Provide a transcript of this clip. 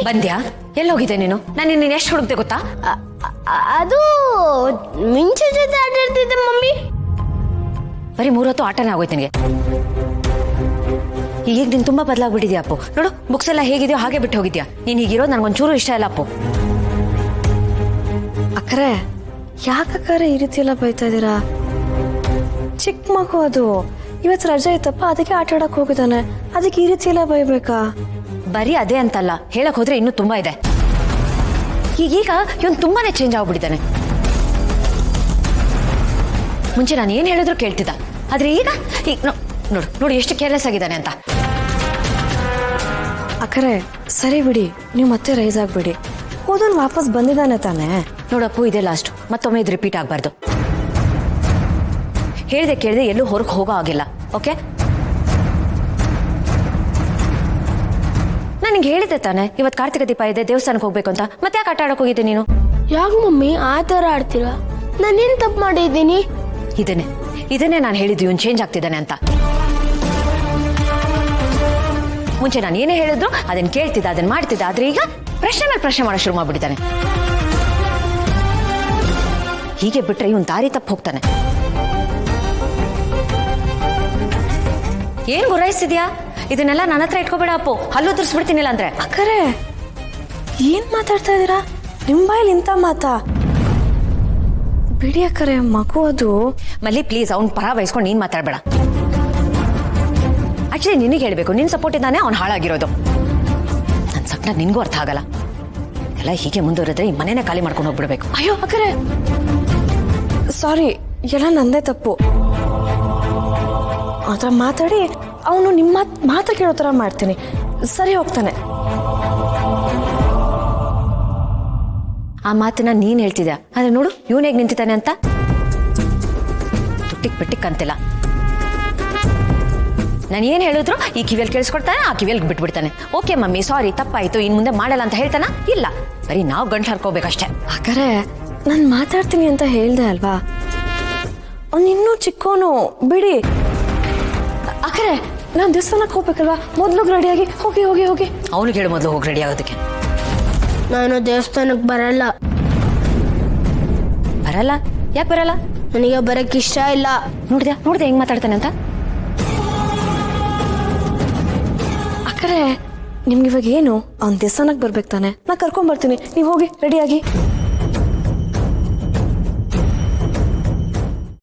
ಬಂದ್ಯಾ? ಎಲ್ಲಿ ಹೋಗಿದ್ದೆ ನೀನು? ನಾನು ನಿನ್ನ ಎಷ್ಟು ಹುಡುಕ್ದೆ ಗೊತ್ತಾ? ಅದು ಮಿಂಚು ಜೊತೆ ಆಟಾಡ್ತಿದ್ದೆ ಮಮ್ಮಿ. ಬರೀ 3 ಹೊತ್ತು ಆಟನೇ ಆಗೋಯ್ತು ನಿನಗೆ. ಈಗ ನೀನು ತುಂಬಾ ಬದಲಾಗ್ಬಿಟ್ಟಿದ್ಯಾ ಅಪ್ಪು. ನೋಡು ಬುಕ್ಸ್ ಎಲ್ಲ ಹೇಗಿದೆಯೋ ಹಾಗೆ ಬಿಟ್ಟು ಹೋಗಿದ್ಯಾ. ನೀನು ಹೀಗಿರೋದು ನನಗೊಂಚೂರು ಇಷ್ಟ ಇಲ್ಲ ಅಪ್ಪು. ಅಕ್ಕರೆ ಯಾಕಕ್ಕರೆ ಈ ರೀತಿ ಎಲ್ಲ ಬೈತಾ ಇದ್ದೀರಾ? ಚಿಕ್ಕ ಮಗು ಅದು, ಇವತ್ತು ರಜೆ ಇತ್ತಪ್ಪ ಅದಕ್ಕೆ ಆಟ ಆಡಕ್ ಹೋಗಿದ್ದಾನೆ, ಅದಕ್ಕೆ ಈ ರೀತಿ ಎಲ್ಲ ಬೈಬೇಕಾ? ಬರೀ ಅದೇ ಅಂತಲ್ಲ, ಹೇಳಕ್ ಹೋದ್ರೆ ಇನ್ನೂ ತುಂಬಾ ಇದೆ. ಈಗೀಗ ಇವನು ತುಂಬಾನೇ ಚೇಂಜ್ ಆಗ್ಬಿಟ್ಟಿದ್ದಾನೆ. ಮುಂಚೆ ನಾನು ಏನ್ ಹೇಳಿದ್ರು ಕೇಳ್ತಿದ್ದ, ಆದ್ರೆ ಈಗ ನೋಡು ನೋಡು ಎಷ್ಟು ಕೇರ್ಲೆಸ್ ಆಗಿದ್ದಾನೆ ಅಂತ. ಅಕ್ಕರೆ ಸರಿ ಬಿಡಿ, ನೀವು ಮತ್ತೆ ರೈಸ್ ಆಗ್ಬಿಡಿ. ಹೋದನ್ ವಾಪಸ್ ಬಂದಿದ್ದಾನೆ ತಾನೆ. ನೋಡಪ್ಪು ಇದೇ ಲಾಸ್ಟ್, ಮತ್ತೊಮ್ಮೆ ಇದು ರಿಪೀಟ್ ಆಗ್ಬಾರ್ದು. ಹೇಳ್ದೆ ಕೇಳ್ದೆ ಎಲ್ಲೂ ಹೊರಗೆ ಹೋಗೋ ಆಗಿಲ್ಲ, ಓಕೆ? ನನಗೆ ಹೇಳಿದ್ದೆ ತಾನೆ ಇವತ್ತು ಕಾರ್ತಿಕ ದೀಪ ಇದೆ, ದೇವಸ್ಥಾನಕ್ಕೆ ಹೋಗ್ಬೇಕು ಅಂತ. ಮತ್ತೆ ಯಾಕೆ ಆಟ ಆಡಕ್ ಹೋಗಿದ್ದೆ ನೀನು? ಯಾಕೆ ಮಮ್ಮಿ ಆ ತರ ಆಡ್ತೀರಾ? ನಾನೇನ್ ತಪ್ಪು ಮಾಡಿದ್ದೀನಿ? ಇದನ್ನೇ ನಾನು ಹೇಳಿದ್ದು, ಇವನು ಚೇಂಜ್ ಆಗ್ತಿದ್ದಾನೆ ಅಂತ. ಮುಂಚೆ ನಾನು ಏನೇ ಹೇಳಿದ್ರು ಅದನ್ನ ಕೇಳ್ತಿದ್ದ, ಅದನ್ನ ಮಾಡ್ತಿದ್ದ. ಆದ್ರೆ ಈಗ ಪ್ರಶ್ನೆ ಮೇಲೆ ಪ್ರಶ್ನೆ ಮಾಡೋ ಶುರು ಮಾಡ್ಬಿಟ್ಟಿದ್ದಾನೆ. ಹೀಗೆ ಬಿಟ್ರೆ ಇವನ್ ದಾರಿ ತಪ್ಪು ಹೋಗ್ತಾನೆ. ಏನ್ ಗುರಾಯಿಸ್ತಿದ್ಯಾ? ಇದನ್ನೆಲ್ಲ ನನ್ನ ಹತ್ರ ಇಟ್ಕೋಬೇಡ ಅಪ್ಪು, ಹಲ್ಲು ಉದುರಿಸ್ಬಿಡ್ತೀನಿಲ್ಲ ಅಂದ್ರೆ. ಅಕ್ಕರೆ ಏನ್ ಮಾತಾಡ್ತಾ ಇದ್ದೀರಾ? ನಿಮ್ ಬಾಯಲ್ಲಿ ಇಂಥ ಮಾತಾ? ಬಿಡಿ ಅಕ್ಕರೆ, ಮಗು ಅದು. ಮಲ್ಲಿ ಪ್ಲೀಸ್, ಅವ್ನ ಪರ ವಹಿಸ್ಕೊಂಡು ನೀನ್ ಮಾತಾಡ್ಬೇಡ. ಆಕ್ಚುಲಿ ನಿನಗೆ ಹೇಳ್ಬೇಕು, ನಿನ್ ಸಪೋರ್ಟ್ ಇದ್ದಾನೆ ಅವ್ನು ಹಾಳಾಗಿರೋದು. ನನ್ ಸಪ್ನ ನಿನ್ಗೂ ಅರ್ಥ ಆಗಲ್ಲ. ಎಲ್ಲ ಹೀಗೆ ಮುಂದುವರೆದ್ರೆ ಈ ಮನೇನೆ ಖಾಲಿ ಮಾಡ್ಕೊಂಡು ಹೋಗ್ಬಿಡ್ಬೇಕು. ಅಯ್ಯೋ ಅಕ್ಕರೆ ಸಾರಿ, ಎಲ್ಲ ನಂದೇ ತಪ್ಪು. ಆತರ ಮಾತಾಡಿ ಅವನು ನಿಮ್ಮ ಮಾತು ಕೇಳೋ ತರ ಮಾಡ್ತೀನಿ. ಸರಿ ಹೋಗ್ತಾನೆ. ಆ ಮಾತನ್ನ ನೀನ್ ಹೇಳ್ತಿದ್ಯಾ, ಆದ್ರೆ ನೋಡು ಇವನ್ ಹೇಗ್ ನಿಂತಿದ್ದಾನೆ ಅಂತ. ತುಟ್ಟಿಕ್ ಬಿಟ್ಟಿಕ್ ಅಂತಿಲ್ಲ. ನಾನು ಏನ್ ಹೇಳಿದ್ರು ಈ ಕಿವಿಯಲ್ಲಿ ಕೇಳಿಸ್ಕೊಡ್ತಾನೆ, ಆ ಕಿವಿಯಲ್ಲಿ ಬಿಟ್ಬಿಡ್ತಾನೆ. ಓಕೆ ಮಮ್ಮಿ ಸಾರಿ, ತಪ್ಪಾಯ್ತು, ಇನ್ ಮುಂದೆ ಮಾಡಲ್ಲ ಅಂತ ಹೇಳ್ತಾನ? ಇಲ್ಲ, ಬರೀ ನಾವು ಗಂಟು ಹರ್ಕೋಬೇಕಷ್ಟೇ. ಅಕ್ಕರೆ ನಾನು ಮಾತಾಡ್ತೀನಿ ಅಂತ ಹೇಳ್ದೆ ಅಲ್ವಾ? ಅವ್ನು ಇನ್ನೂ ಚಿಕ್ಕೋನು, ಬಿಡಿ. ಅಕ್ಕರೆ ನಾನು ದೇವಸ್ಥಾನಕ್ಕೆ ಹೋಗ್ಬೇಕಲ್ವಾ, ಮೊದ್ಲು ರೆಡಿಯಾಗಿ ಹೋಗಿ ಹೋಗಿ ಹೋಗಿ. ಅವನಿಗೆ ಹೇಳು ಮೊದಲು ಹೋಗಿ ರೆಡಿ ಆಗೋದಕ್ಕೆ. ನಾನು ದೇವಸ್ಥಾನಕ್ಕೆ ಬರಲ್ಲ. ಬರಲ್ಲ? ಯಾಕೆ ಬರಲ್ಲ? ನನಗೆ ಬರಕ್ ಇಷ್ಟ ಇಲ್ಲ. ನೋಡ್ದೆ ಹೆಂಗ್ ಮಾತಾಡ್ತಾನೆ ಅಂತ. ಅಕ್ಕರೆ ನಿಮ್ಗೆ ಇವಾಗ ಏನು, ಅವ್ನ ದೇವಸ್ಥಾನಕ್ಕೆ ಬರ್ಬೇಕು ತಾನೆ, ನಾ ಕರ್ಕೊಂಡ್ ಬರ್ತೀನಿ, ನೀವು ಹೋಗಿ ರೆಡಿಯಾಗಿ.